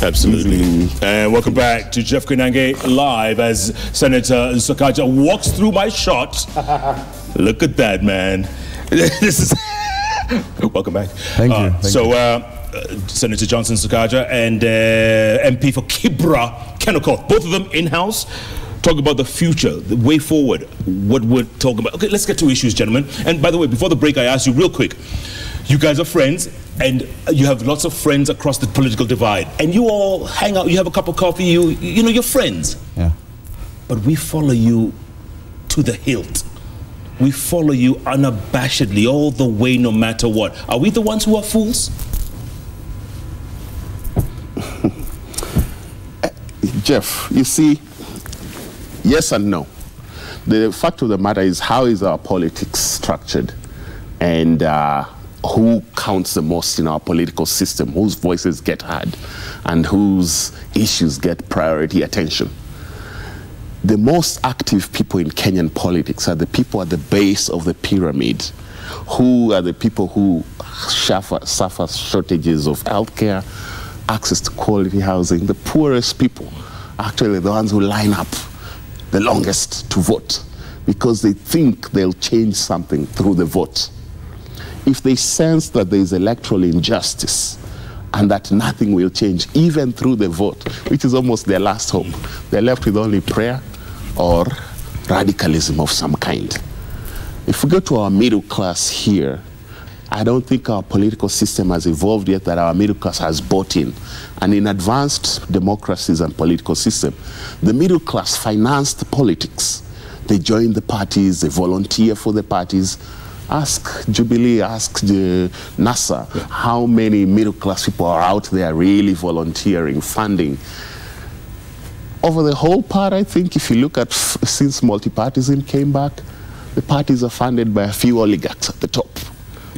Absolutely. And welcome back to Jeff Koinange Live as Senator Sakaja walks through my shot. Look at that, man. This is welcome back. Thank you. Senator Johnson Sakaja and MP for Kibra Kenokoth, both of them in-house, talk about the future, the way forward, what we're talking about. Okay, let's get to issues, gentlemen. And by the way, before the break, I asked you real quick, you guys are friends, and you have lots of friends across the political divide, and you all hang out, you have a cup of coffee, you know, you're friends. Yeah. But we follow you to the hilt. We follow you unabashedly all the way, no matter what. Are we the ones who are fools? Jeff, you see, yes and no. The fact of the matter is, how is our politics structured? And who counts the most in our political system? Whose voices get heard? And whose issues get priority attention? The most active people in Kenyan politics are the people at the base of the pyramid, who are the people who suffer shortages of healthcare, access to quality housing. The poorest people are actually the ones who line up the longest to vote because they think they'll change something through the vote. If they sense that there is electoral injustice and that nothing will change, even through the vote, which is almost their last hope, they're left with only prayer or radicalism of some kind. If we go to our middle class here, I don't think our political system has evolved yet that our middle class has bought in. And in advanced democracies and political system, the middle class financed politics. They join the parties, they volunteer for the parties. Ask Jubilee, ask the NASA, how many middle class people are out there really volunteering, funding. Over the whole part, I think if you look at since multipartyism came back, the parties are funded by a few oligarchs at the top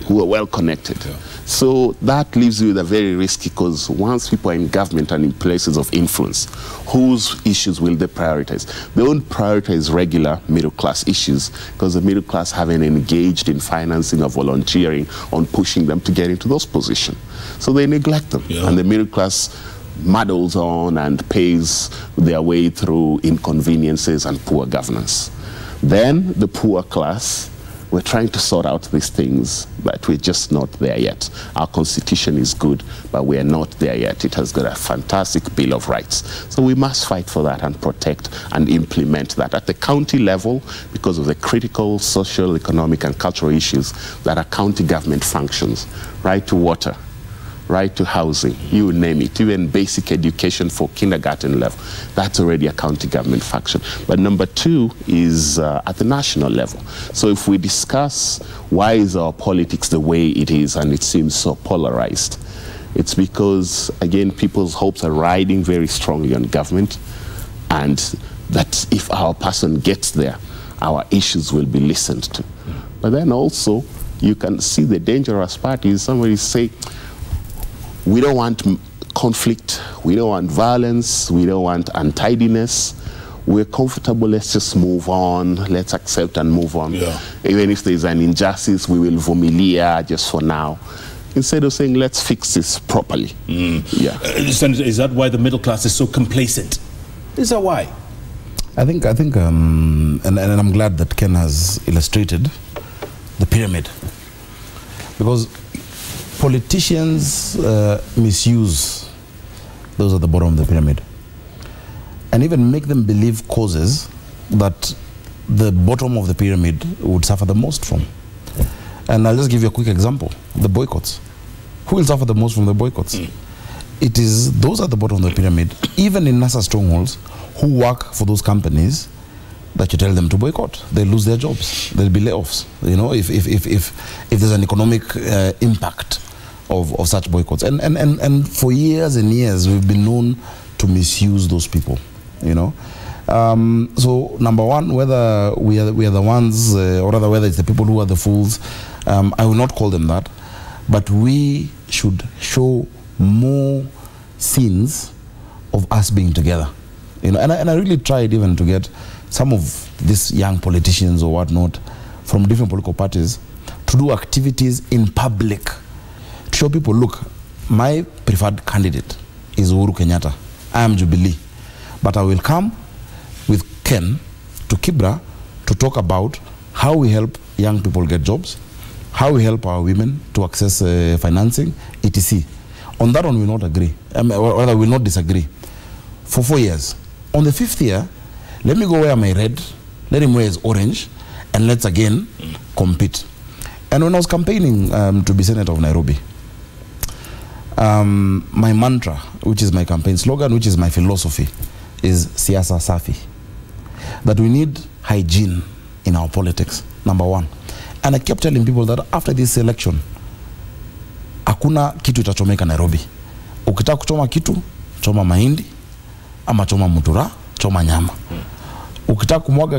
who are well connected. Yeah. So that leaves you with a very risky, because once people are in government and in places of influence, whose issues will they prioritize? They won't prioritize regular middle class issues because the middle class haven't engaged in financing or volunteering on pushing them to get into those positions. So they neglect them. Yeah. And the middle class muddles on and pays their way through inconveniences and poor governance. Then the poor class, we're trying to sort out these things, but we're just not there yet. Our constitution is good, but we're not there yet. It has got a fantastic Bill of Rights. So we must fight for that and protect and implement that at the county level because of the critical social, economic, and cultural issues that are county government functions. Right to water, right to housing, you name it, even basic education for kindergarten level. That's already a county government function. But number two is at the national level. So if we discuss why is our politics the way it is and it seems so polarized, it's because, again, people's hopes are riding very strongly on government, and that if our person gets there, our issues will be listened to. But then also, you can see the dangerous part is somebody say, we don't want conflict, we don't want violence, we don't want untidiness. We're comfortable, let's just move on, let's accept and move on. Yeah. Even if there's an injustice, we will vumilia just for now. Instead of saying, let's fix this properly. Yeah. Senator, is that why the middle class is so complacent? Is that why? I think, and I'm glad that Ken has illustrated the pyramid. Because politicians misuse those at the bottom of the pyramid and even make them believe causes that the bottom of the pyramid would suffer the most from. And I'll just give you a quick example. The boycotts. Who will suffer the most from the boycotts? It is those at the bottom of the pyramid, even in NASA strongholds, who work for those companies that you tell them to boycott. They lose their jobs. There'll be layoffs. You know, if there's an economic impact of such boycotts. And for years and years, we've been known to misuse those people, you know. So number one, whether we are the ones, or rather whether it's the people who are the fools, I will not call them that, but we should show more scenes of us being together, you know. And I really tried even to get some of these young politicians or whatnot from different political parties to do activities in public to show people, look, my preferred candidate is Uhuru Kenyatta. I am Jubilee. But I will come with Ken to Kibra to talk about how we help young people get jobs, how we help our women to access financing, etc. On that one, we will not agree, or we will not disagree. For 4 years. On the 5th year, let me go wear my red, let him wear his orange, and let's again compete. And when I was campaigning to be Senator of Nairobi, my mantra, which is my campaign slogan, which is my philosophy, is siasa safi. That we need hygiene in our politics, number one. And I kept telling people that after this election, hakuna kitu itachomeka Nairobi. Ukitaka kuchoma kitu, choma mahindi, ama choma mutura, choma nyama. Ukitaka kumwaga,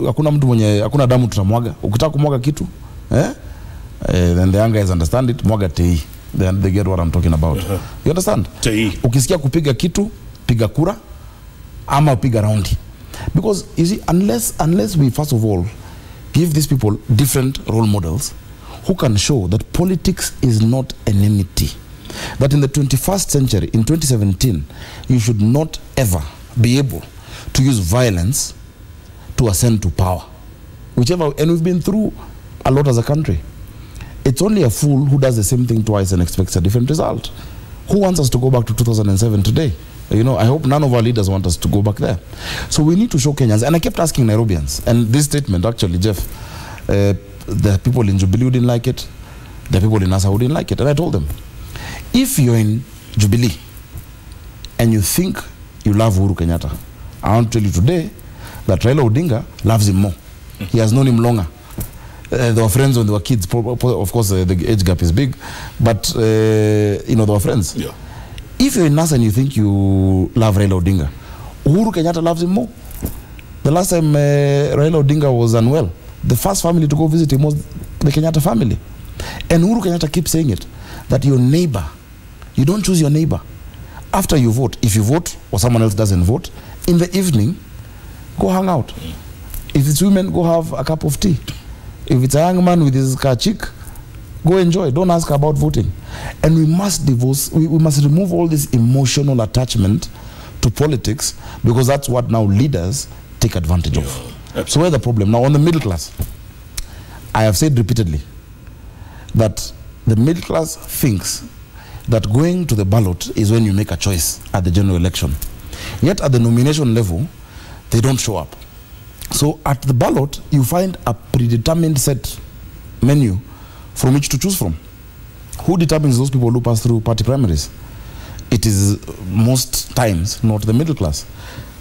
hakuna mtu mwenye, hakuna damu tutamwaga. Ukitaka kumwaga kitu, then the young guys understand it, mwaga tei. Then they get what I'm talking about. You understand? Tei. Ukisikia kupiga kitu, piga kura, ama piga raundi. Because you see, unless we first of all give these people different role models who can show that politics is not enmity, that in the 21st century, in 2017, you should not ever be able to use violence to ascend to power. Whichever, and we've been through a lot as a country. It's only a fool who does the same thing twice and expects a different result. Who wants us to go back to 2007 today? You know, I hope none of our leaders want us to go back there. So we need to show Kenyans. And I kept asking Nairobians, and this statement actually, Jeff, the people in Jubilee didn't like it, the people in Nasa who didn't like it. And I told them, if you're in Jubilee and you think you love Uhuru Kenyatta, I want to tell you today that Raila Odinga loves him more. He has known him longer. They were friends when they were kids. Of course, the age gap is big, but you know, they were friends. Yeah. If you're in NASA and you think you love Raila Odinga, Uhuru Kenyatta loves him more. The last time Raila Odinga was unwell, the first family to go visit him was the Kenyatta family. And Uhuru Kenyatta keeps saying it, that your neighbor, you don't choose your neighbor. After you vote, if you vote or someone else doesn't vote, in the evening, go hang out. If it's women, go have a cup of tea. If it's a young man with his car chick, go enjoy. Don't ask about voting. And we must we must remove all this emotional attachment to politics, because that's what now leaders take advantage of. Absolutely. So where's the problem? Now on the middle class, I have said repeatedly that the middle class thinks that going to the ballot is when you make a choice at the general election. Yet at the nomination level, they don't show up. So at the ballot, you find a predetermined set menu from which to choose from. Who determines those people who pass through party primaries? It is most times not the middle class.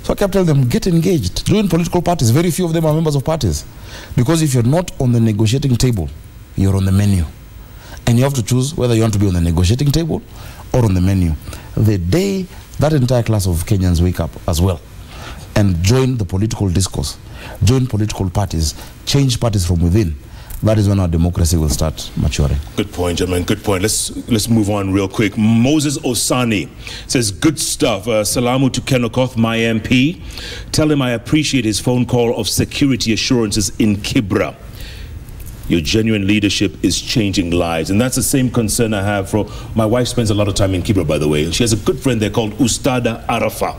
So I kept telling them, get engaged, join political parties. Very few of them are members of parties. Because if you're not on the negotiating table, you're on the menu. And you have to choose whether you want to be on the negotiating table or on the menu. The day that entire class of Kenyans wake up as well and join the political discourse, join political parties, change parties from within, that is when our democracy will start maturing. Good point, gentlemen. Good point. Let's move on real quick. Moses Osani says, good stuff. Salamu to Ken Okoth, my MP. Tell him I appreciate his phone call of security assurances in Kibra. Your genuine leadership is changing lives. And that's the same concern I have for my wife. Spends a lot of time in Kibra, by the way. She has a good friend there called Ustada Arafa.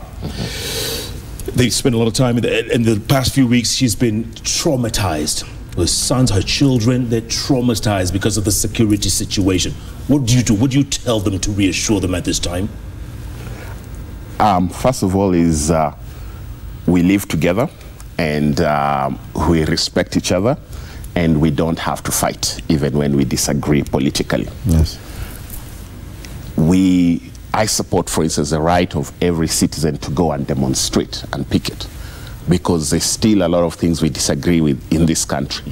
They spend a lot of time in the past few weeks. She's been traumatized. Her sons, her children, they're traumatized because of the security situation. What do you do? What do you tell them to reassure them at this time? First of all is we live together and we respect each other, and we don't have to fight even when we disagree politically. Yes. I support, for instance, the right of every citizen to go and demonstrate and picket, because there's still a lot of things we disagree with in this country.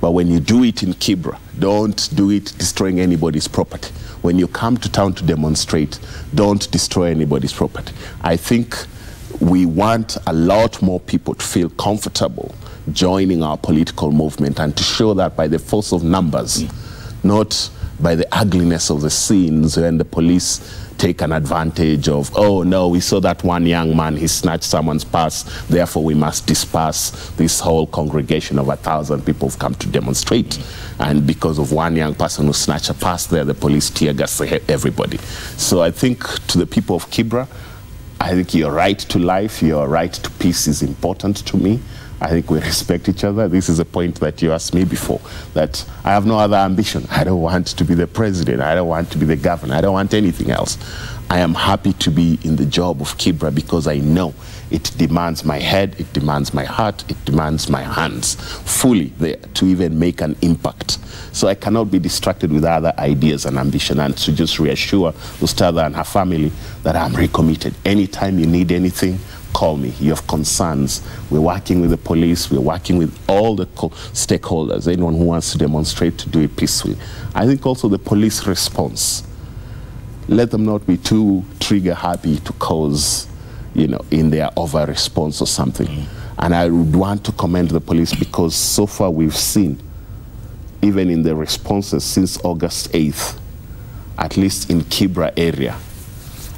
But when you do it in Kibra, don't do it destroying anybody's property. When you come to town to demonstrate, don't destroy anybody's property. I think we want a lot more people to feel comfortable joining our political movement and to show that by the force of numbers, not by the ugliness of the scenes when the police take an advantage of, oh no, we saw that one young man, he snatched someone's purse, therefore we must disperse this whole congregation of 1,000 people who've come to demonstrate. And because of one young person who snatched a purse there, the police tear gas everybody. So I think to the people of Kibra, I think your right to life, your right to peace is important to me. I think we respect each other. This is a point that you asked me before, that I have no other ambition. I don't want to be the president. I don't want to be the governor. I don't want anything else. I am happy to be in the job of Kibra because I know it demands my head, it demands my heart, it demands my hands fully there to even make an impact. So I cannot be distracted with other ideas and ambition, and to just reassure Ustada and her family that I'm recommitted. Anytime you need anything, call me. You have concerns. We're working with the police. We're working with all the stakeholders, anyone who wants to demonstrate, to do it peacefully. I think also the police response, let them not be too trigger happy to cause, you know, in their over response or something. And I would want to commend the police because so far we've seen, even in the responses since August 8th, at least in Kibra area,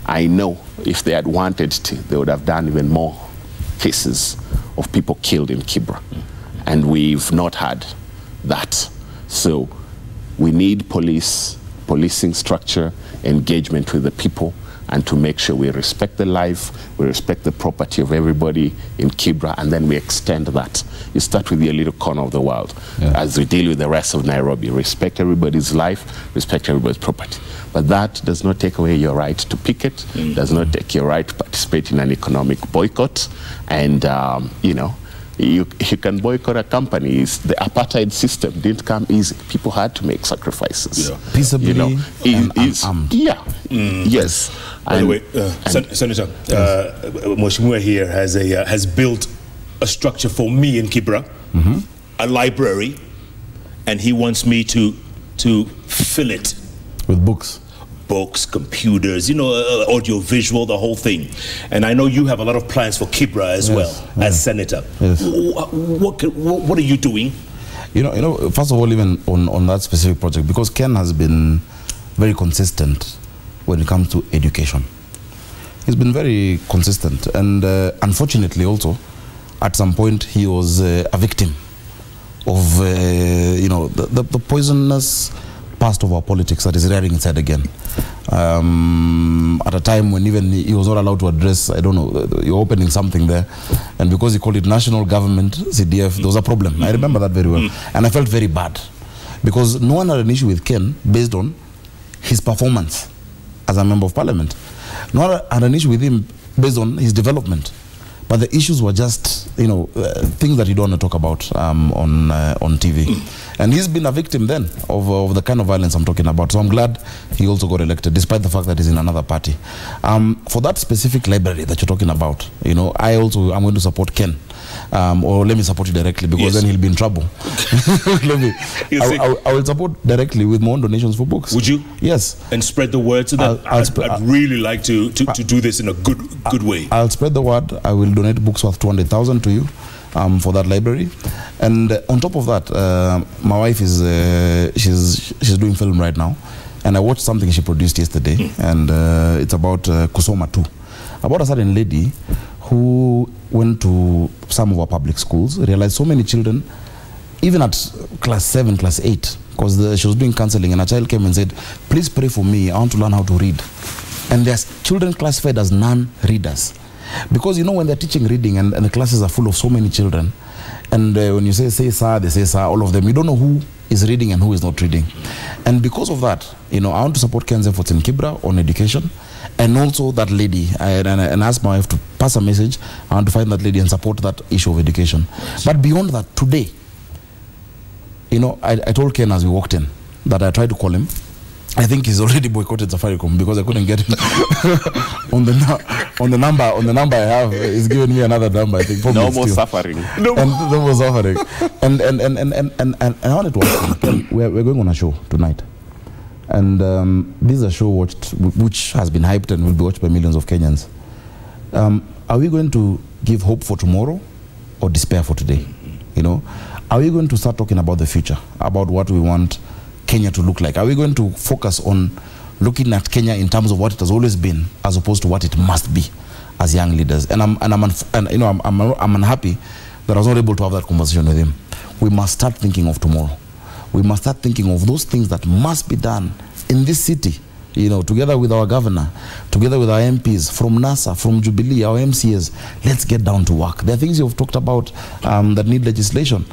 I know if they had wanted to, they would have done even more cases of people killed in Kibra. And we've not had that. So we need policing structure, engagement with the people, and to make sure we respect the life, we respect the property of everybody in Kibra, and then we extend that. You start with your little corner of the world. As we deal with the rest of Nairobi, respect everybody's life, respect everybody's property. But that does not take away your right to picket, does not take your right to participate in an economic boycott, and you know, you can boycott a company. The apartheid system didn't come easy. People had to make sacrifices. Peaceably, you know, armed. Yes. By the way, Senator, Mheshimiwa here has built a structure for me in Kibra, a library, and he wants me to fill it with books. Books, computers, you know, audio, visual, the whole thing. And I know you have a lot of plans for Kibra as well, as Senator. What are you doing? You know, first of all, even on that specific project, because Ken has been very consistent when it comes to education. He's been very consistent, and unfortunately also, at some point, he was a victim of, you know, the poisonous past of our politics that is rearing its head again. At a time when even he was not allowed to address, I don't know, you're opening something there, and because he called it national government, CDF, there was a problem. I remember that very well. And I felt very bad, because no one had an issue with Ken based on his performance as a member of parliament. No one had an issue with him based on his development. But the issues were just, you know, things that you don't want to talk about on TV. And he's been a victim then of the kind of violence I'm talking about. So I'm glad he also got elected, despite the fact that he's in another party. For that specific library that you're talking about, you know, I'm going to support Ken. Or let me support you directly, because then he'll be in trouble. I will support directly with my own donations for books. Would you? Yes. And spread the word so that I'd really like to do this in a good way. I'll spread the word. I will donate books worth 200,000 to you for that library. And on top of that, my wife is she's doing film right now, and I watched something she produced yesterday, and it's about Kusoma 2, about a certain lady who went to some of our public schools, realized so many children, even at class 7, class 8, because she was doing counseling, and a child came and said, please pray for me, I want to learn how to read. And there's children classified as non-readers. Because, you know, when they're teaching reading and the classes are full of so many children, and when you say sir, they say sir, all of them, you don't know who is reading and who is not reading. And because of that, you know, I want to support Ken's efforts in Kibra on education, and also that lady, and ask my wife to pass a message. I want to find that lady and support that issue of education. But beyond that, today, you know, I told Ken as we walked in that I tried to call him. I think he's already boycotted Safaricom because I couldn't get him on the number I have. He's given me another number. I think no more suffering. No more suffering. And I wanted to ask him, we're going on a show tonight, and this is a show which has been hyped and will be watched by millions of Kenyans. Are we going to give hope for tomorrow or despair for today? You know, are we going to start talking about the future, about what we want Kenya to look like? Are we going to focus on looking at Kenya in terms of what it has always been, as opposed to what it must be as young leaders? And I'm unhappy that I was not able to have that conversation with him. We must start thinking of tomorrow. We must start thinking of those things that must be done in this city, you know, together with our governor, together with our MPs, from NASA, from Jubilee, our MCAs. Let's get down to work. There are things you've talked about that need legislation.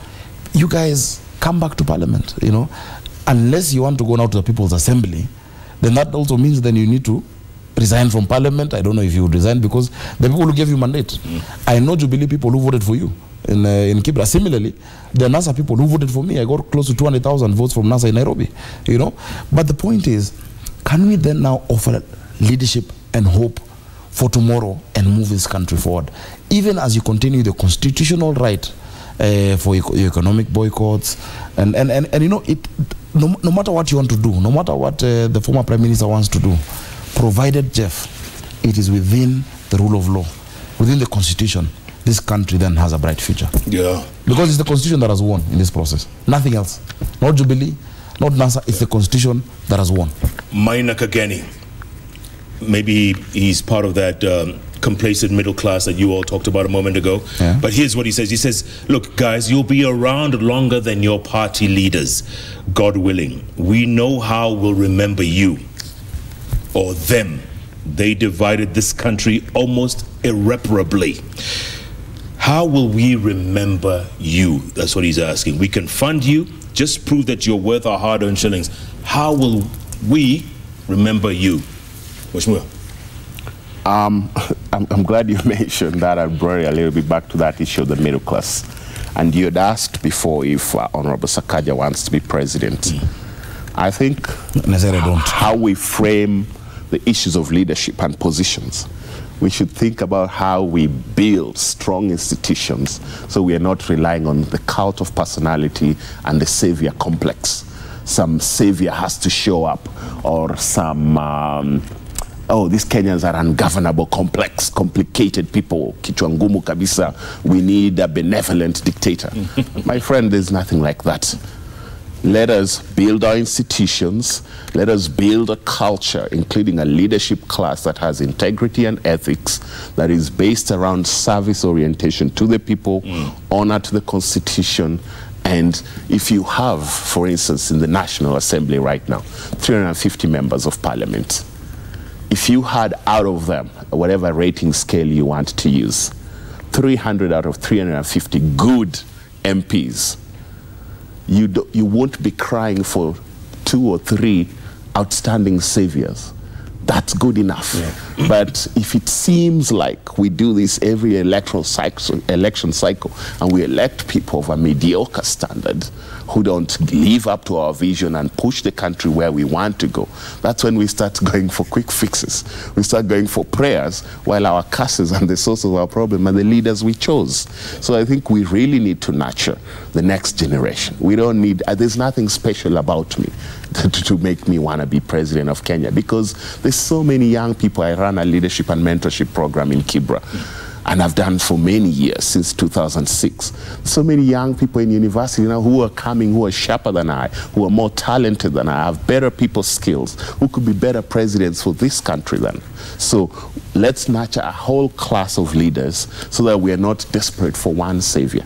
You guys come back to Parliament, you know. Unless you want to go now to the People's Assembly, then that also means then you need to resign from Parliament. I don't know if you would resign, because the people who gave you mandate. I know Jubilee people who voted for you in Kibra. Similarly, the NASA people who voted for me, I got close to 200,000 votes from NASA in Nairobi, you know. But the point is, can we then now offer leadership and hope for tomorrow and move this country forward, even as you continue the constitutional right for economic boycotts, and you know, no matter what you want to do, no matter what the former Prime Minister wants to do, provided, Jeff, it is within the rule of law, within the Constitution, this country then has a bright future. Yeah. Because it's the Constitution that has won in this process. Nothing else. Not Jubilee, not NASA, it's the Constitution that has won. Maina Kageni, maybe he's part of that complacent middle class that you all talked about a moment ago. Yeah. But here's what he says. He says, look, guys, you'll be around longer than your party leaders, God willing. We know how we'll remember you, or them. They divided this country almost irreparably. How will we remember you? That's what he's asking. We can fund you. Just prove that you're worth our hard-earned shillings. How will we remember you? Washmua. I'm glad you mentioned that. I brought it a little bit back to that issue of the middle class. And you had asked before if Honorable Sakaja wants to be president. I think how we frame the issues of leadership and positions, we should think about how we build strong institutions so we are not relying on the cult of personality and the savior complex. Some savior has to show up, or some oh, these Kenyans are ungovernable, complex, complicated people. Kichwa ngumu kabisa. We need a benevolent dictator. My friend, there's nothing like that. Let us build our institutions. Let us build a culture, including a leadership class that has integrity and ethics, that is based around service orientation to the people, honor to the Constitution. And if you have, for instance, in the National Assembly right now, 350 members of Parliament, if you had out of them, whatever rating scale you want to use, 300 out of 350 good MPs, you won't be crying for 2 or 3 outstanding saviors. That's good enough. Yeah. But if it seems like we do this every election cycle, and we elect people of a mediocre standard who don't live up to our vision and push the country where we want to go, that's when we start going for quick fixes. We start going for prayers, while our curses and the source of our problem are the leaders we chose. So I think we really need to nurture the next generation. We don't need, there's nothing special about me to make me want to be president of Kenya, because there's so many young people. I run a leadership and mentorship program in Kibra, and I've done for many years, since 2006. So many young people in university now who are coming, who are sharper than I, who are more talented than I, have better people skills, who could be better presidents for this country than. So let's nurture a whole class of leaders so that we are not desperate for one savior.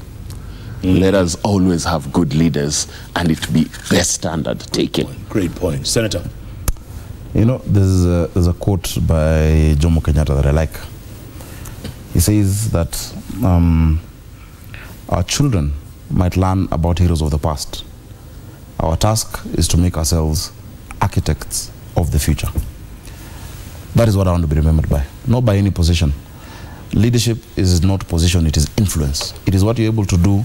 Let us always have good leaders, and it be their standard taken. Great point. Senator. You know, there's a quote by Jomo Kenyatta that I like. He says that our children might learn about heroes of the past. Our task is to make ourselves architects of the future. That is what I want to be remembered by, not by any position. Leadership is not position, it is influence. It is what you're able to do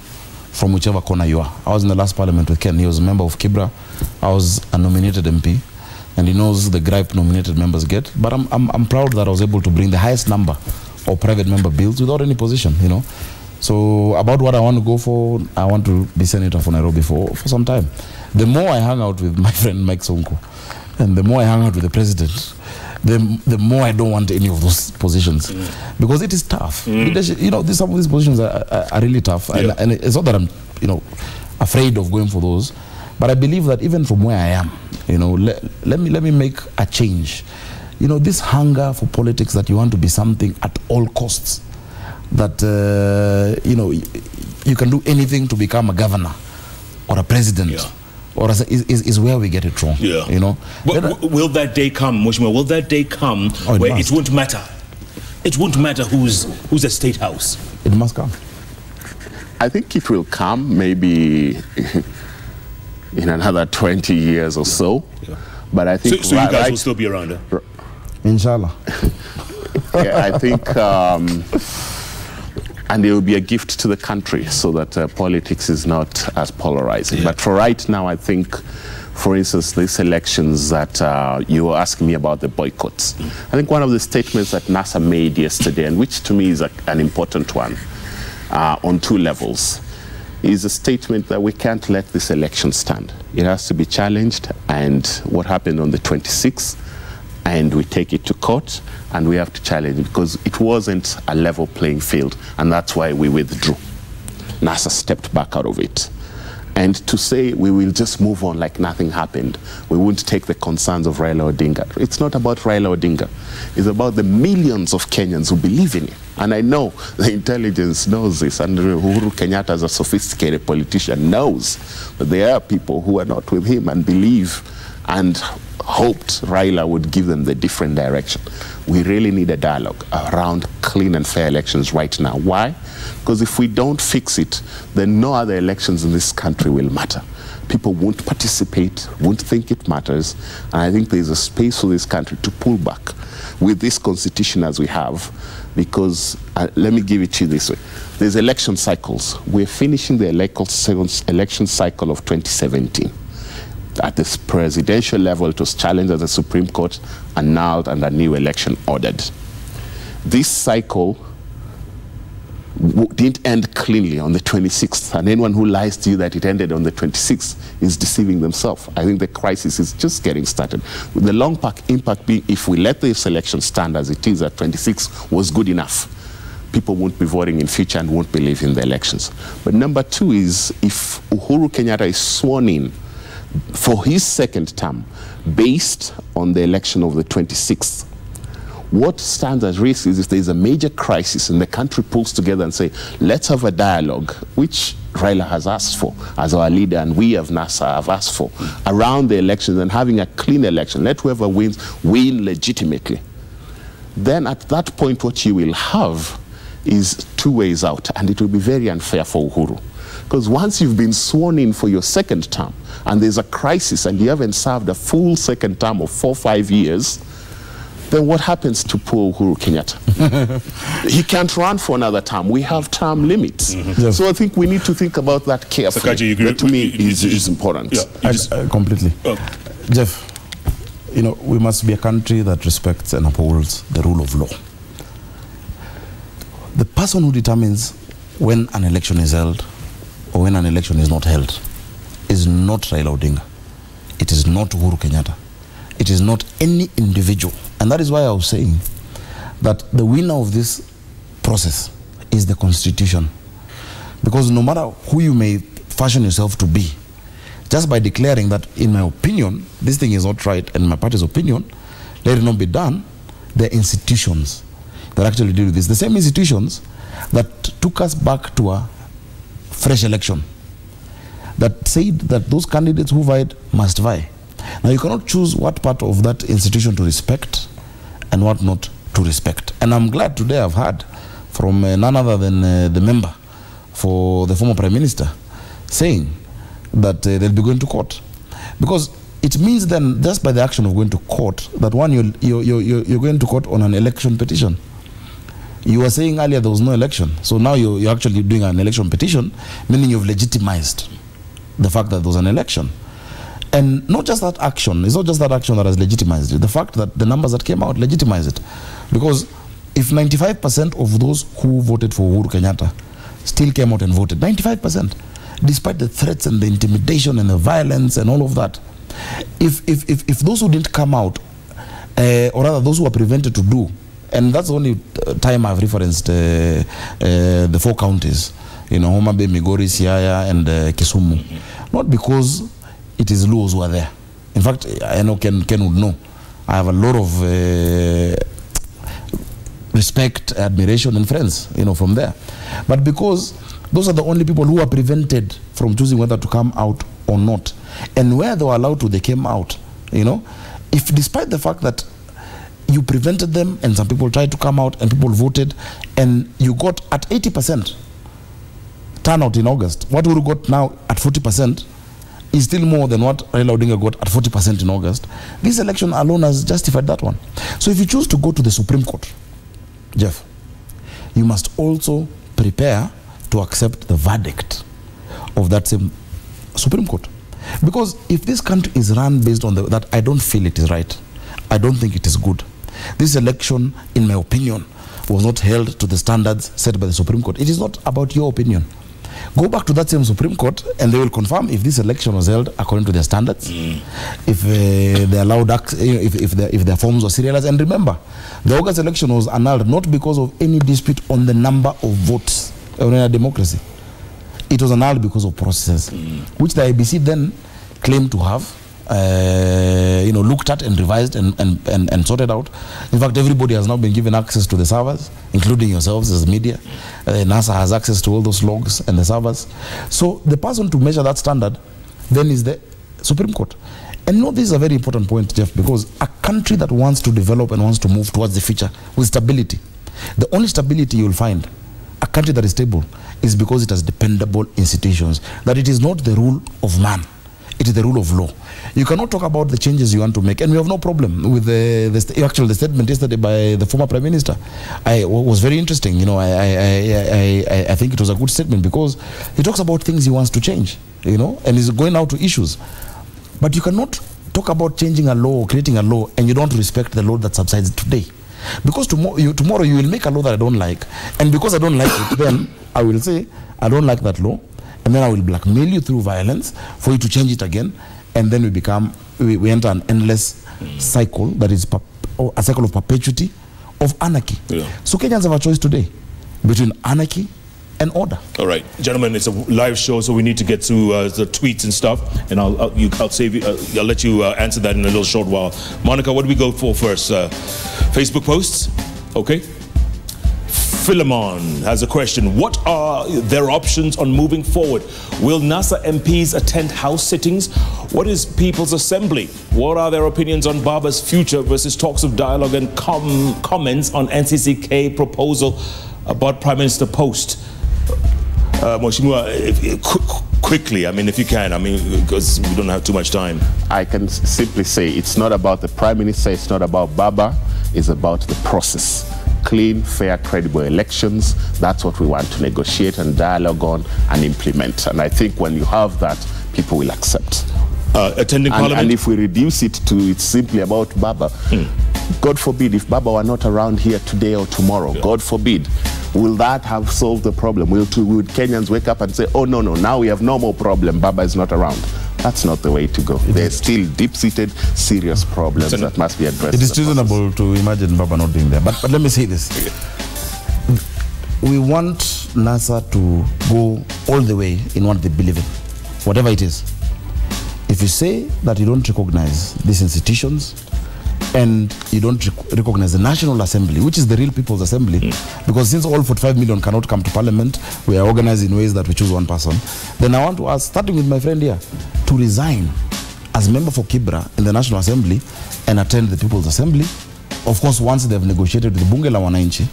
from whichever corner you are. I was in the last parliament with Ken. He was a member of Kibra. I was a nominated MP, and he knows the gripe nominated members get. But I'm proud that I was able to bring the highest number of private member bills without any position, you know. So about what I want to go for, I want to be senator for Nairobi for some time. The more I hang out with my friend Mike Sonko, and the more I hang out with the president, the more I don't want any of those positions, because it is tough. Leadership, you know, some of these positions are really tough, and it's not that I'm, you know, afraid of going for those, But I believe that even from where I am, you know, let me make a change. You know, this hunger for politics, that you want to be something at all costs, that you know, you can do anything to become a governor or a president, or is where we get it wrong. You know, but will that day come, Mheshimiwa? Will that day come where it won't matter? It won't matter who's a state house. It must come. I think it will come maybe in another 20 years or so. But I think so you guys will still be around. Inshallah. I think, and it will be a gift to the country, so that politics is not as polarizing. But for right now, I think, for instance, these elections that you were asking me about, the boycotts. I think one of the statements that NASA made yesterday, and which to me is an important one, on two levels, is a statement that we can't let this election stand. It has to be challenged, and what happened on the 26th, and we take it to court, and we have to challenge it, because it wasn't a level playing field, and that's why we withdrew. NASA stepped back out of it. And to say we will just move on like nothing happened, we won't take the concerns of Raila Odinga. It's not about Raila Odinga. It's about the millions of Kenyans who believe in it. And I know the intelligence knows this, and Uhuru Kenyatta, as a sophisticated politician, knows that there are people who are not with him and believe and hoped Raila would give them the different direction. We really need a dialogue around clean and fair elections right now. Why? Because if we don't fix it, then no other elections in this country will matter. People won't participate, won't think it matters, and I think there's a space for this country to pull back with this constitution as we have, because let me give it to you this way. There's election cycles. We're finishing the election cycle of 2017. At the presidential level, it was challenged at the Supreme Court, annulled, and a new election ordered. This cycle didn't end cleanly on the 26th, and anyone who lies to you that it ended on the 26th is deceiving themselves. I think the crisis is just getting started. With the long impact being, if we let this election stand as it is at 26 was good enough, people won't be voting in future and won't believe in the elections. But number two is, if Uhuru Kenyatta is sworn in for his second term based on the election of the 26th, what stands at risk is if there's a major crisis and the country pulls together and say, let's have a dialogue, which Raila has asked for as our leader, and we of NASA have asked for, around the elections, and having a clean election, let whoever wins win legitimately. Then at that point, what you will have is two ways out, and it will be very unfair for Uhuru. Because once you've been sworn in for your second term, and there's a crisis, and you haven't served a full second term of 4 or 5 years, then what happens to poor Uhuru Kenyatta? He can't run for another term. We have term limits. Yes. So I think we need to think about that carefully. Sakaji, you agree? That to me is important. Yeah, completely. Jeff, you know, we must be a country that respects and upholds the rule of law. The person who determines when an election is held or when an election is not held is not Raila Odinga. It is not Uhuru Kenyatta. It is not any individual. And that is why I was saying that the winner of this process is the Constitution. Because no matter who you may fashion yourself to be, just by declaring that, in my opinion, this thing is not right, and in my party's opinion, let it not be done, there are institutions that actually deal with this. The same institutions that took us back to a fresh election, that said that those candidates who vied must vie. Now, you cannot choose what part of that institution to respect and what not to respect. And I'm glad today I've heard from none other than the member for the former Prime Minister saying that they'll be going to court. Because it means then, just by the action of going to court, that one, you're going to court on an election petition. You were saying earlier there was no election. So now you're actually doing an election petition, meaning you've legitimized the fact that there was an election. And not just that action, it's not just that action that has legitimized it. The fact that the numbers that came out legitimize it. Because if 95% of those who voted for Uhuru Kenyatta still came out and voted, 95%, despite the threats and the intimidation and the violence and all of that, if those who didn't come out, or rather those who were prevented to do, and that's the only time I've referenced the 4 counties, you know, Homa Bay, Migori, Siaya, and Kisumu. Not because it is Luos who are there. In fact, I know Ken would know. I have a lot of respect, admiration, and friends, from there. But because those are the only people who are prevented from choosing whether to come out or not, and where they were allowed to, they came out. If despite the fact that you prevented them, and some people tried to come out, and people voted, and you got at 80% turnout in August, what we got now at 40% is still more than what Raila Odinga got at 40% in August. This election alone has justified that one. So if you choose to go to the Supreme Court, Jeff, you must also prepare to accept the verdict of that same Supreme Court. Because if this country is run based on that, I don't feel it is right. I don't think it is good. This election, in my opinion, was not held to the standards set by the Supreme Court. It is not about your opinion. Go back to that same Supreme Court and they will confirm if this election was held according to their standards, if they allowed, if their forms were serialized. And remember, the August election was annulled not because of any dispute on the number of votes in a democracy. It was annulled because of processes, which the IBC then claimed to have looked at and revised and sorted out. In fact, everybody has now been given access to the servers, including yourselves as media. NASA has access to all those logs and the servers. So the person to measure that standard then is the Supreme Court. And this is a very important point, Jeff, because a country that wants to develop and wants to move towards the future with stability, the only stability you'll find, a country that is stable, is because it has dependable institutions, that it is not the rule of man. It is the rule of law. You cannot talk about the changes you want to make, and we have no problem with the statement yesterday by the former Prime Minister. Was very interesting. I think it was a good statement because he talks about things he wants to change, and he's going out to issues. But you cannot talk about changing a law or creating a law and you don't respect the law that subsides today. Because tomorrow you will make a law that I don't like, and because I don't like it, then I will say I don't like that law, and then I will blackmail you through violence for you to change it again, and then we enter an endless cycle that is a cycle of perpetuity of anarchy. So Kenyans have a choice today between anarchy and order. All right, gentlemen, it's a live show, so we need to get to the tweets and stuff, and I'll save you. I'll let you answer that in a little short while. Monica, what do we go for first? Facebook posts, okay. Philemon has a question. What are their options on moving forward? Will NASA MPs attend House sittings? What is People's Assembly? What are their opinions on Baba's future versus talks of dialogue and comments on NCCK proposal about Prime Minister post? Mheshimiwa, quickly, if you can, because we don't have too much time. I can simply say it's not about the Prime Minister, it's not about Baba, it's about the process. Clean, fair, credible elections. That's what we want to negotiate and dialogue on and implement. And I think when you have that, people will accept. Attending Parliament? And if we reduce it to it's simply about Baba, God forbid, if Baba were not around here today or tomorrow, God forbid, will that have solved the problem? Would Kenyans wake up and say, oh, no, now we have no more problem, Baba is not around? That's not the way to go. There's still deep-seated, serious problems that must be addressed. It is reasonable to imagine Baba not being there. But let me say this. We want NASA to go all the way in what they believe in, whatever it is. If you say that you don't recognize these institutions, and you don't recognize the National Assembly, which is the real People's Assembly, because since all 45 million cannot come to Parliament, we are organized in ways that we choose one person, then I want to ask, starting with my friend here, to resign as member for Kibra in the National Assembly and attend the People's Assembly. Of course, once they've negotiated with the Bunge la Wananchi,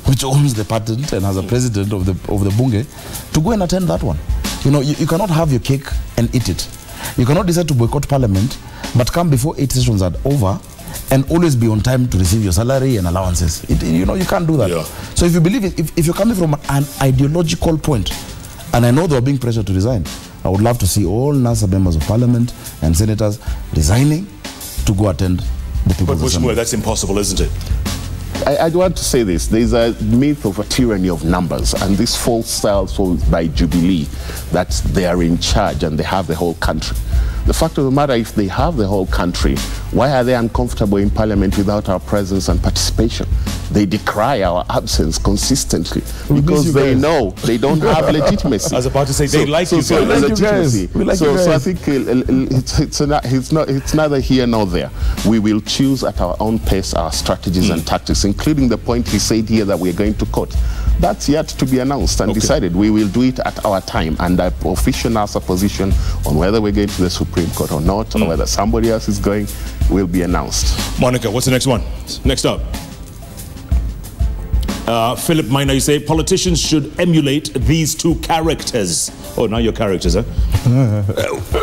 which owns the patent and has a president of the Bunge, to go and attend that one. You cannot have your cake and eat it. You cannot decide to boycott Parliament, but come before 8 sessions are over and always be on time to receive your salary and allowances. You can't do that. So if you believe it, if you're coming from an ideological point, and I know they are being pressured to resign, I would love to see all NASA members of Parliament and senators resigning to go attend the People's Assembly. But that's impossible, isn't it? I want to say this. There's a myth of a tyranny of numbers, and this false style sold by Jubilee that they are in charge and they have the whole country. The fact of the matter, if they have the whole country, why are they uncomfortable in parliament without our presence and participation? They decry our absence consistently because they know they don't have legitimacy. I was about to say, they like you guys. So I think it's neither here nor there. We will choose at our own pace our strategies and tactics, including the point he said here that we're going to court. That's yet to be announced and decided. We will do it at our time, and I officially announce a position on whether we're going to the Supreme Court or not, or whether somebody else is going, will be announced. Monica, what's the next one? Next up. Philip Maina, you say politicians should emulate these two characters. Oh, now your characters, huh?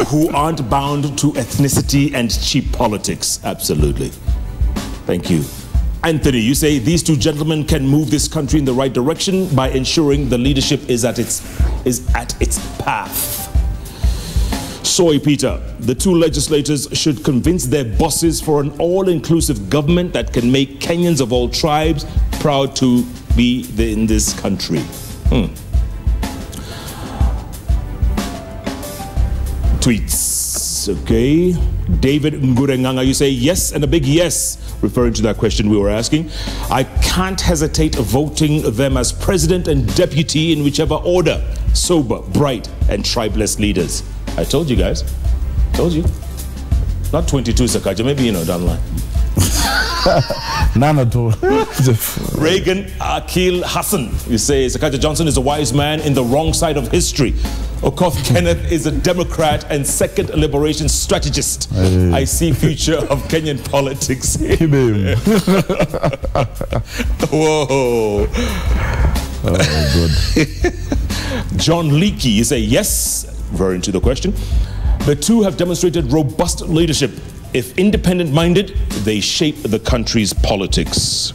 Who aren't bound to ethnicity and cheap politics. Absolutely. Thank you. Anthony, you say these two gentlemen can move this country in the right direction by ensuring the leadership is at its path. Soi Peter, the two legislators should convince their bosses for an all-inclusive government that can make Kenyans of all tribes proud to be in this country. Tweets, okay. David Ngurenganga, you say yes, and a big yes, referring to that question we were asking. I can't hesitate voting them as president and deputy in whichever order. Sober, bright, and tribeless leaders. I told you guys. Told you. Not 22, Sakaja. Maybe, you know, down the line. None at all. Reagan Akil Hassan. You say Sakaja Johnson is a wise man in the wrong side of history. Okoth Kenneth is a Democrat and second liberation strategist. Hey. I see future of Kenyan politics. Whoa. Oh, good. John Leakey, you say yes, referring to the question. The two have demonstrated robust leadership. If independent-minded, they shape the country's politics.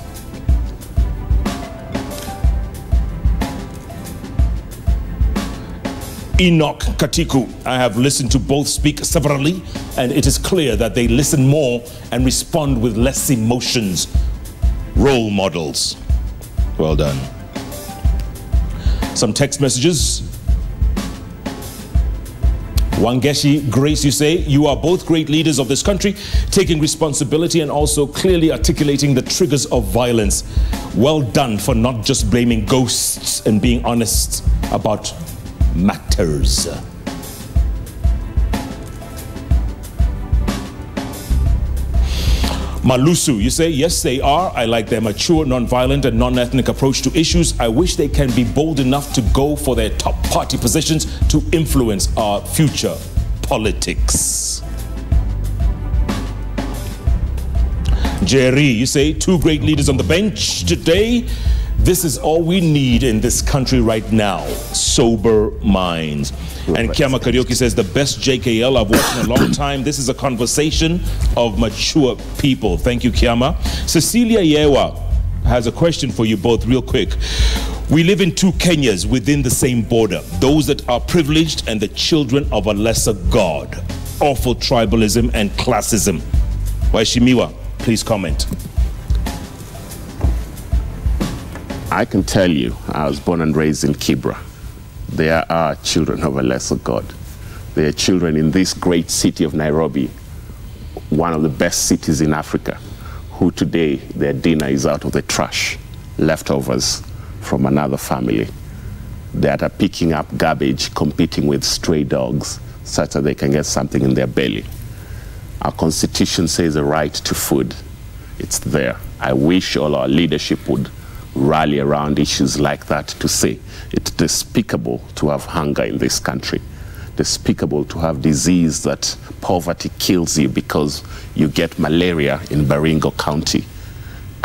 Enoch Katiku, I have listened to both speak severally, and it is clear that they listen more and respond with less emotions. Role models. Well done. Some text messages. Wangeshi Grace, you say, you are both great leaders of this country, taking responsibility and also clearly articulating the triggers of violence. Well done for not just blaming ghosts and being honest about matters. Malusu, you say, yes, they are. I like their mature, non-violent, and non-ethnic approach to issues. I wish they can be bold enough to go for their top party positions to influence our future politics. Jerry, you say, two great leaders on the bench today. This is all we need in this country right now. Sober minds. And Kiama Karaoke says, the best JKL I've watched in a long time. This is a conversation of mature people. Thank you, Kiama. Cecilia Yewa has a question for you both real quick. We live in two Kenyas within the same border. Those that are privileged and the children of a lesser God. Awful tribalism and classism. Waishimiwa, please comment. I can tell you, I was born and raised in Kibra. There are children of a lesser God. There are children in this great city of Nairobi, one of the best cities in Africa, who today their dinner is out of the trash, leftovers from another family, that are picking up garbage, competing with stray dogs, such that they can get something in their belly. Our Constitution says a right to food. It's there. I wish all our leadership would rally around issues like that to say it's despicable to have hunger in this country, despicable to have disease that poverty kills you because you get malaria in Baringo County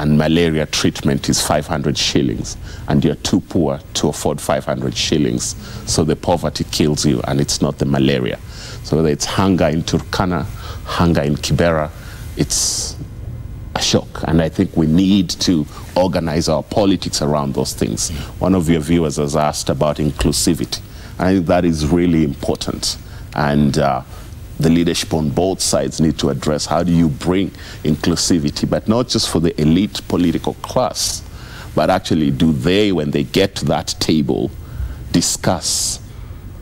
and malaria treatment is 500 shillings and you're too poor to afford 500 shillings, so the poverty kills you and it's not the malaria. So whether it's hunger in Turkana, hunger in Kibera, it's a shock, and I think we need to organize our politics around those things. One of your viewers has asked about inclusivity. I think that is really important, and the leadership on both sides need to address how do you bring inclusivity, but not just for the elite political class, but actually do they, when they get to that table, discuss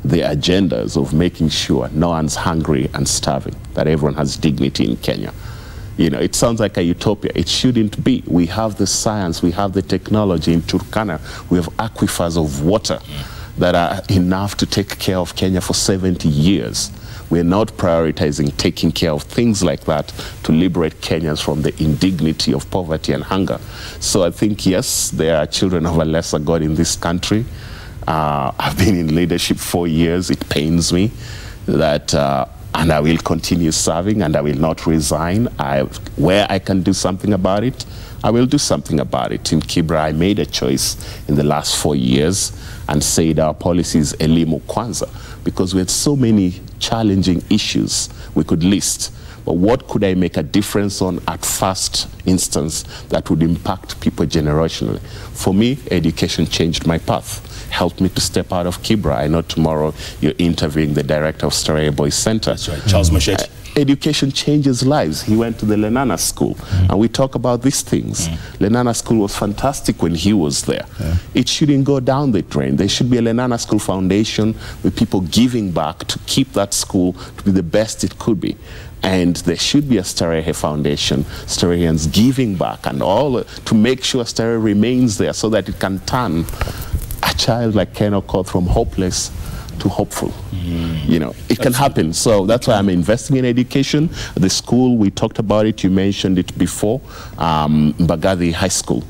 the agendas of making sure no one's hungry and starving, that everyone has dignity in Kenya. You know, it sounds like a utopia. It shouldn't be. We have the science, we have the technology. In Turkana, we have aquifers of water that are enough to take care of Kenya for 70 years. We're not prioritizing taking care of things like that to liberate Kenyans from the indignity of poverty and hunger. So I think, yes, there are children of a lesser God in this country. I've been in leadership 4 years. It pains me that, and I will continue serving, and I will not resign. Where I can do something about it, I will do something about it. In Kibra, I made a choice in the last 4 years and said our policy is Elimu Kwanza, because we had so many challenging issues we could list. But what could I make a difference on at first instance that would impact people generationally? For me, education changed my path, helped me to step out of Kibra. I know tomorrow you're interviewing the director of Starehe Boys Center. That's right, Charles Machete. Education changes lives. He went to the Lenana School, and we talk about these things. Lenana School was fantastic when he was there. It shouldn't go down the drain. There should be a Lenana School Foundation with people giving back to keep that school to be the best it could be. And there should be a Starehe Foundation, Stareheans giving back, and all to make sure Starehe remains there so that it can turn a child like Ken Okoth from hopeless to hopeful. You know, it can happen. So that's why I'm investing in education. The school, we talked about it, you mentioned it before, Mbagathi High School.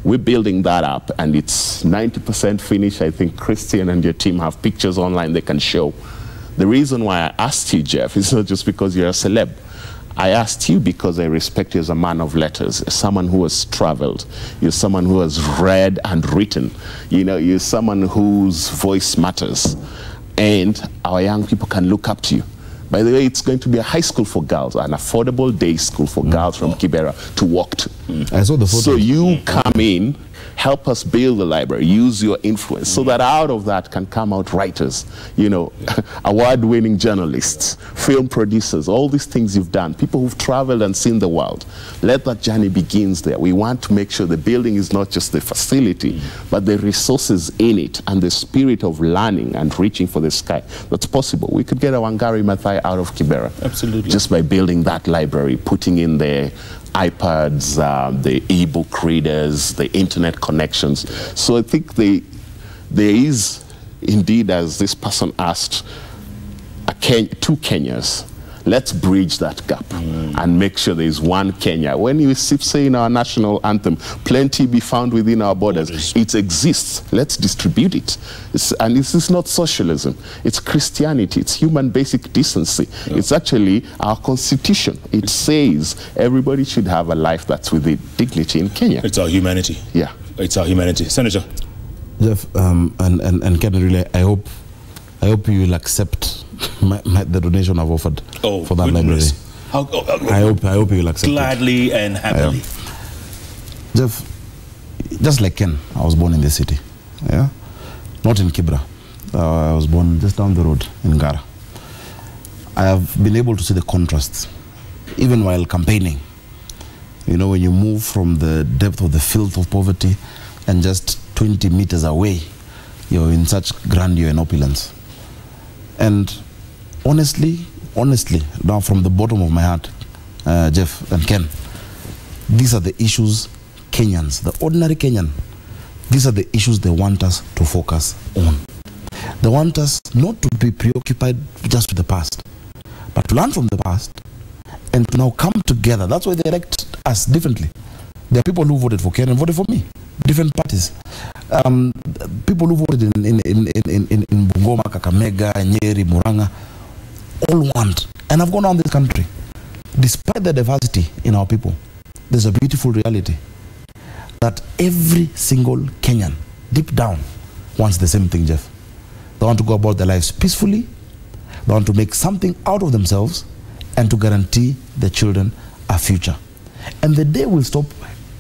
We're building that up, and it's 90% finished. I think Christian and your team have pictures online they can show. The reason why I asked you, Jeff, is not just because you're a celeb. I asked you because I respect you as a man of letters, as someone who has traveled. You're someone who has read and written. You know, you're someone whose voice matters. And our young people can look up to you. By the way, it's going to be a high school for girls, an affordable day school for girls from Kibera to walk to. I saw the photo. So you come in, help us build the library, use your influence, so that out of that can come out writers, you know, award-winning journalists, film producers, all these things you've done, people who've traveled and seen the world. Let that journey begins there. We want to make sure the building is not just the facility, but the resources in it and the spirit of learning and reaching for the sky. That's possible. We could get a Wangari Maathai out of Kibera. Absolutely. Just by building that library, putting in the iPads, the e-book readers, the internet connections. So I think there is indeed, as this person asked, two Kenyas. Let's bridge that gap and make sure there is one Kenya. When you say in our national anthem, plenty be found within our borders. It exists. Let's distribute it. And this is not socialism. It's Christianity. It's human basic decency. It's actually our constitution. It says everybody should have a life that's with dignity in Kenya. It's our humanity. Yeah. It's our humanity. Senator. Jeff, and Ken, really, I hope you will accept the donation I've offered for that library. I hope you will accept gladly and happily. Jeff, just like Ken, I was born in the city. Yeah, not in Kibra. I was born just down the road in Gara. I have been able to see the contrasts, even while campaigning. You know, when you move from the depth of the filth of poverty and just 20 meters away, you're in such grandeur and opulence. And honestly, now from the bottom of my heart, Jeff and Ken, these are the issues Kenyans, the ordinary Kenyan, these are the issues they want us to focus on. They want us not to be preoccupied just with the past, but to learn from the past and to now come together. That's why they elect us differently. There are people who voted for Ken and voted for me, different parties. People who voted in Bungoma, Kakamega, Nyeri, Muranga, all want. And I've gone around this country. Despite the diversity in our people, there's a beautiful reality that every single Kenyan, deep down, wants the same thing, Jeff. They want to go about their lives peacefully. They want to make something out of themselves and to guarantee their children a future. And the day we'll stop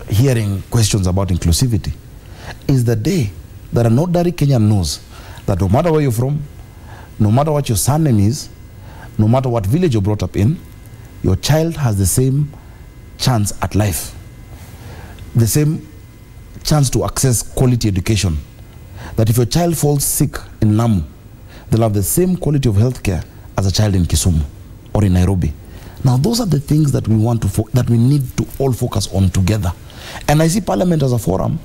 hearing questions about inclusivity is the day that an ordinary Kenyan knows that no matter where you're from, no matter what your surname is, no matter what village you're brought up in, your child has the same chance at life, the same chance to access quality education. That if your child falls sick in Lamu, they'll have the same quality of healthcare as a child in Kisumu or in Nairobi. Now, those are the things that we want to that we need to all focus on together. And I see Parliament as a forum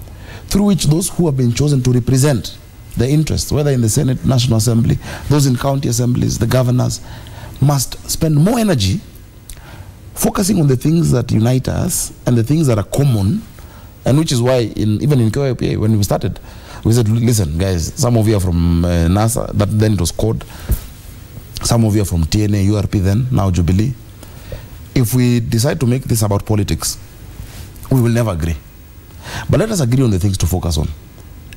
through which those who have been chosen to represent the interests, whether in the Senate, National Assembly, those in county assemblies, the governors, must spend more energy focusing on the things that unite us and the things that are common, and which is why even in KYPA, when we started, we said, listen, guys, some of you are from NASA, but then it was CORD. Some of you are from TNA, URP then, now Jubilee. If we decide to make this about politics, we will never agree. But let us agree on the things to focus on.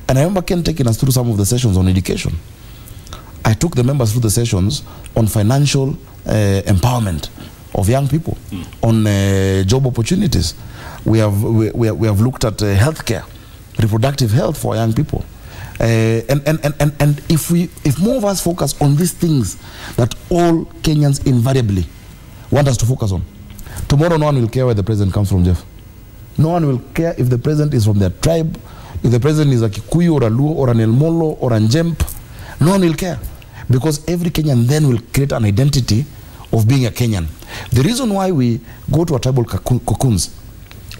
And I remember Ken taking us through some of the sessions on education. I took the members through the sessions on financial empowerment of young people, on job opportunities. We have looked at healthcare, reproductive health for young people. And if more of us focus on these things that all Kenyans invariably want us to focus on, tomorrow no one will care where the president comes from, Jeff. No one will care if the president is from their tribe, if the president is a Kikuyu or a Luo or an El Molo or a Njemp. No one will care, because every Kenyan then will create an identity of being a Kenyan. The reason why we go to a tribal cocoons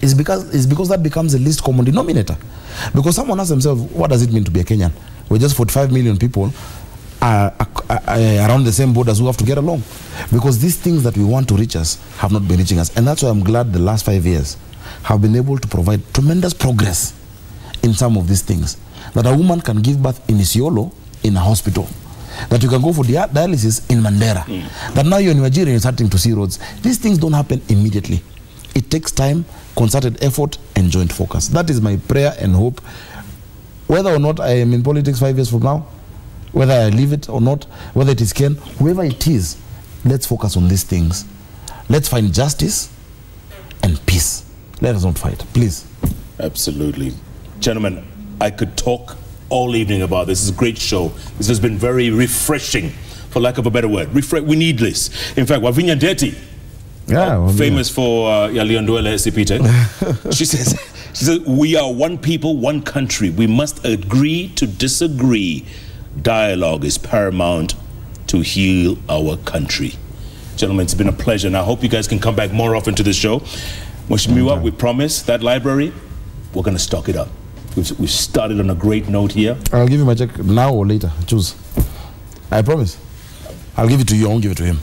is because that becomes the least common denominator. Because someone asks themselves, what does it mean to be a Kenyan? We're just 45 million people around the same borders who have to get along. Because these things that we want to reach us have not been reaching us. And that's why I'm glad the last 5 years have been able to provide tremendous progress in some of these things. That a woman can give birth in Isiolo in a hospital. That you can go for dialysis in Mandera. That now you're in Nigeria and you're starting to see roads. These things don't happen immediately. It takes time, concerted effort, and joint focus. That is my prayer and hope. Whether or not I am in politics 5 years from now, whether I leave it or not, whether it is Ken, whoever it is, let's focus on these things. Let's find justice and peace. Let us not fight, please. Absolutely. Gentlemen, I could talk all evening about this. This is a great show. This has been very refreshing, for lack of a better word. We need this. In fact, Wavinya Ndeti, famous for Yaliondoele Soi Peter, she says, we are one people, one country. We must agree to disagree. Dialogue is paramount to heal our country. Gentlemen, it's been a pleasure, and I hope you guys can come back more often to this show. Mheshimiwa, we promise that library, we're going to stock it up. We've started on a great note here. I'll give you my check now or later. Choose. I promise. I'll give it to you. I won't give it to him.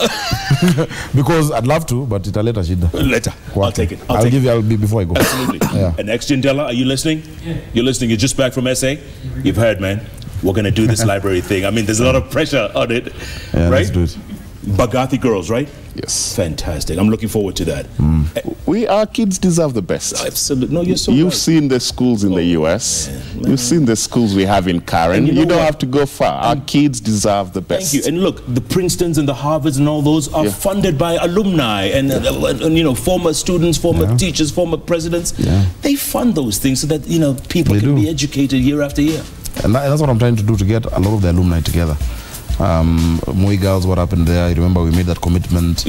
Because I'd love to, but it's a later. Later. I'll take it. I'll give you. I'll be before I go. Absolutely. Yeah. And ex-Jindela, are you listening? Yeah. You're listening. You're just back from SA? You've heard, man. We're going to do this library thing. I mean, there's a lot of pressure on it. Yeah, right? Let's do it. Bagathi girls, right? Yes. Fantastic. I'm looking forward to that. Our kids deserve the best. Absolutely. No, you're so You've right. seen the schools in the US. Man. You've seen the schools we have in Karen. You don't have to go far. Our kids deserve the best. Thank you. And look, the Princetons and the Harvards and all those are funded by alumni and you know, former students, former teachers, former presidents. They fund those things so that, you know, people can be educated year after year. And that's what I'm trying to do, to get a lot of the alumni together. Moi girls, what happened there? I remember we made that commitment.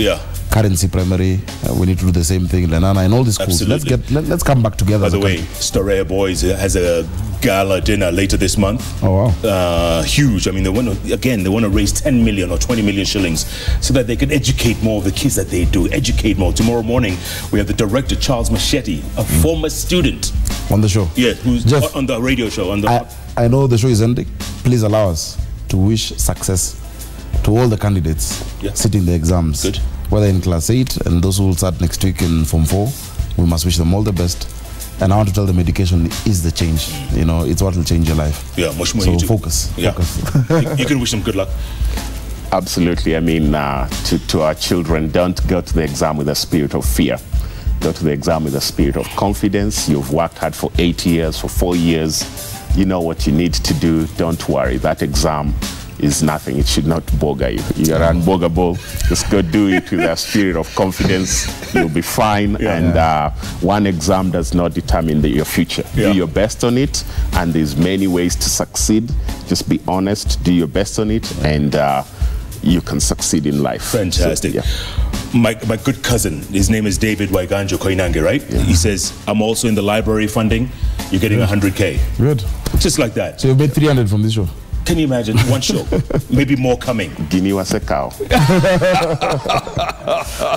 Currency primary, we need to do the same thing. Lenana and all these schools. Absolutely. Let's come back together. By the way, Storea Boys has a gala dinner later this month. Oh wow! Huge. I mean, they want to raise 10 million or 20 million shillings so that they can educate more of the kids that they do. Educate more. Tomorrow morning we have the director Charles Machete, a former student on the show. Yeah, who's Jeff, on the radio show. I know the show is ending. Please allow us to wish success to all the candidates sitting the exams. Good. Whether in class 8 and those who will start next week in Form 4, we must wish them all the best. And I want to tell them education is the change. You know, it's what will change your life. Yeah, much more. So focus. You can wish them good luck. Absolutely. I mean, to our children, don't go to the exam with a spirit of fear. Go to the exam with a spirit of confidence. You've worked hard for 8 years, for 4 years. You know what you need to do. Don't worry. That exam is nothing. It should not bother you. You're unboggable. Just go do it with a spirit of confidence. You'll be fine. And one exam does not determine your future. Do your best on it. And there's many ways to succeed. Just be honest. Do your best on it. And you can succeed in life. Fantastic. So, my good cousin, his name is David Waiganjo Koinange, right? He says, I'm also in the library funding. You're getting 100K. Good. Just like that. So you made 300 from this show? Can you imagine? One show, maybe more coming. Guinea was a cow.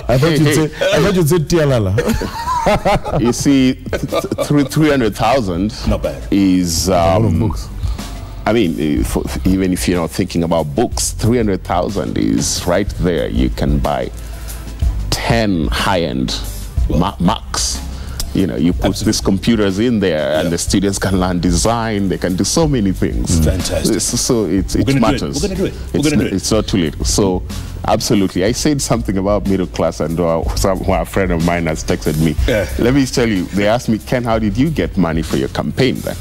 I thought you'd say Tialala. You see, 300,000 Not bad. is... a lot of books. I mean, even if you're not thinking about books, 300,000 is right there. You can buy 10 high-end Macs. You know, you put these computers in there, and the students can learn design. They can do so many things. Fantastic. So it matters. We're going to do it. It's not too late. So, absolutely. I said something about middle class, and a friend of mine has texted me. Let me tell you, they asked me, Ken, how did you get money for your campaign then?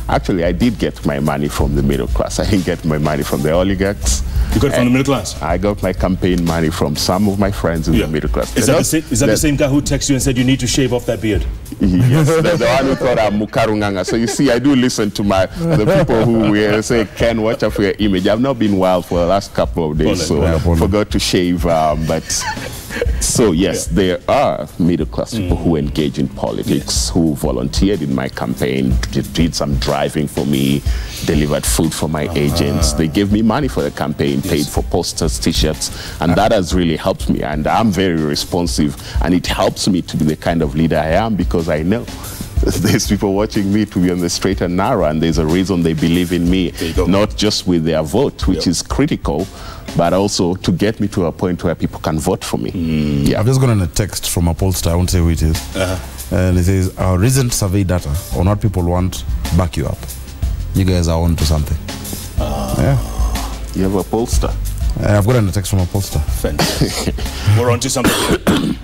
Actually, I did get my money from the middle class. I didn't get my money from the oligarchs. You got it from the middle class? I got my campaign money from some of my friends in the middle class. Is that the same guy who texted you and said you need to shave off that beard? Yes, the one who thought I'm Mukarunganga. So you see, I do listen to the people who say, Ken, watch out for your image. I've not been wild for the last couple of days, so I forgot to shave. So yes, there are middle-class people who engage in politics, who volunteered in my campaign, did some driving for me, delivered food for my agents. They gave me money for the campaign, paid for posters, t-shirts, and that has really helped me. And I'm very responsive, and it helps me to be the kind of leader I am, because I know there's people watching me to be on the straight and narrow, and there's a reason they believe in me, not just with their vote, which is critical, but also to get me to a point where people can vote for me. I've just gotten a text from a pollster, I won't say who it is, and it says, our recent survey data on what people want back you up. You guys are on to something. You have a pollster? I've gotten a text from a pollster. Fantastic. We're on to something.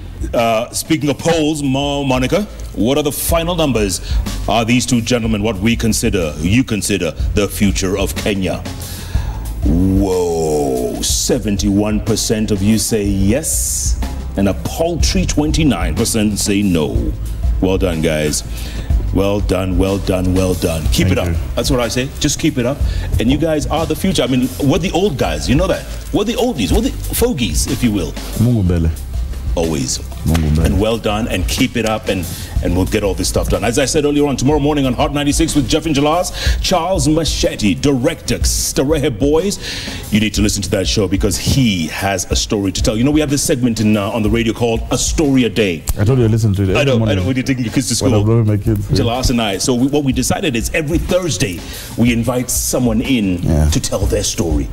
Speaking of polls, Monica, what are the final numbers? Are these two gentlemen what you consider the future of Kenya? Whoa, 71% of you say yes, and a paltry 29% say no. Well done, guys. Well done, well done, well done. Keep it up. That's what I say. Just keep it up. And you guys are the future. I mean, we're the old guys. You know that. We're the oldies. We're the fogies, if you will. Mungu mbele. Always. And well done, and keep it up, and we'll get all this stuff done. As I said earlier on, tomorrow morning on Hot 96 with Jeff and Jalaz, Charles Machete, director, Starehe Boys. You need to listen to that show because he has a story to tell. You know, we have this segment on the radio called A Story a Day. I told you to listen to it. I know, when you're taking your kids to school. When I'm my kids. Jalaz and I. So what we decided is every Thursday we invite someone in to tell their story.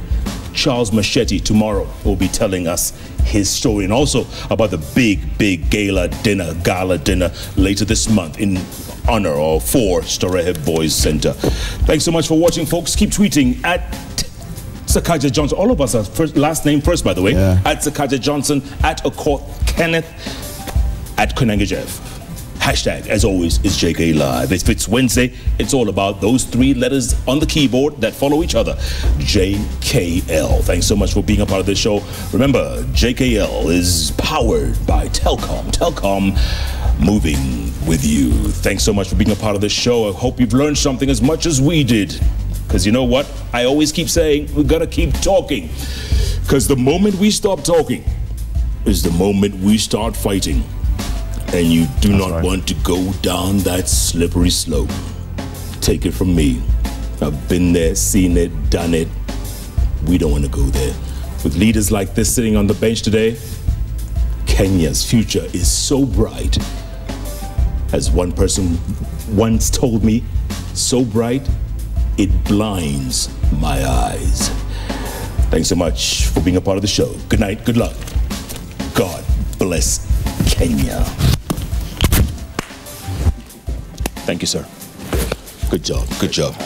Charles Machete tomorrow will be telling us his story, and also about the big gala dinner later this month in honor or for Starehe Boys Center. Thanks so much for watching, folks. Keep tweeting at Sakaja Johnson. All of us are last name first, by the way. At Sakaja Johnson, at Akot Kenneth, at Konanga Jeff. Hashtag, as always, is JK Live. If it's Wednesday, it's all about those three letters on the keyboard that follow each other. JKL. Thanks so much for being a part of this show. Remember, JKL is powered by Telcom. Telcom, moving with you. Thanks so much for being a part of this show. I hope you've learned something as much as we did. Because you know what? I always keep saying, we've got to keep talking. Because the moment we stop talking is the moment we start fighting. And you do not want to go down that slippery slope. Take it from me. I've been there, seen it, done it. We don't want to go there. With leaders like this sitting on the bench today, Kenya's future is so bright. As one person once told me, so bright, it blinds my eyes. Thanks so much for being a part of the show. Good night, good luck. God bless Kenya. Thank you, sir. Good job. Good job.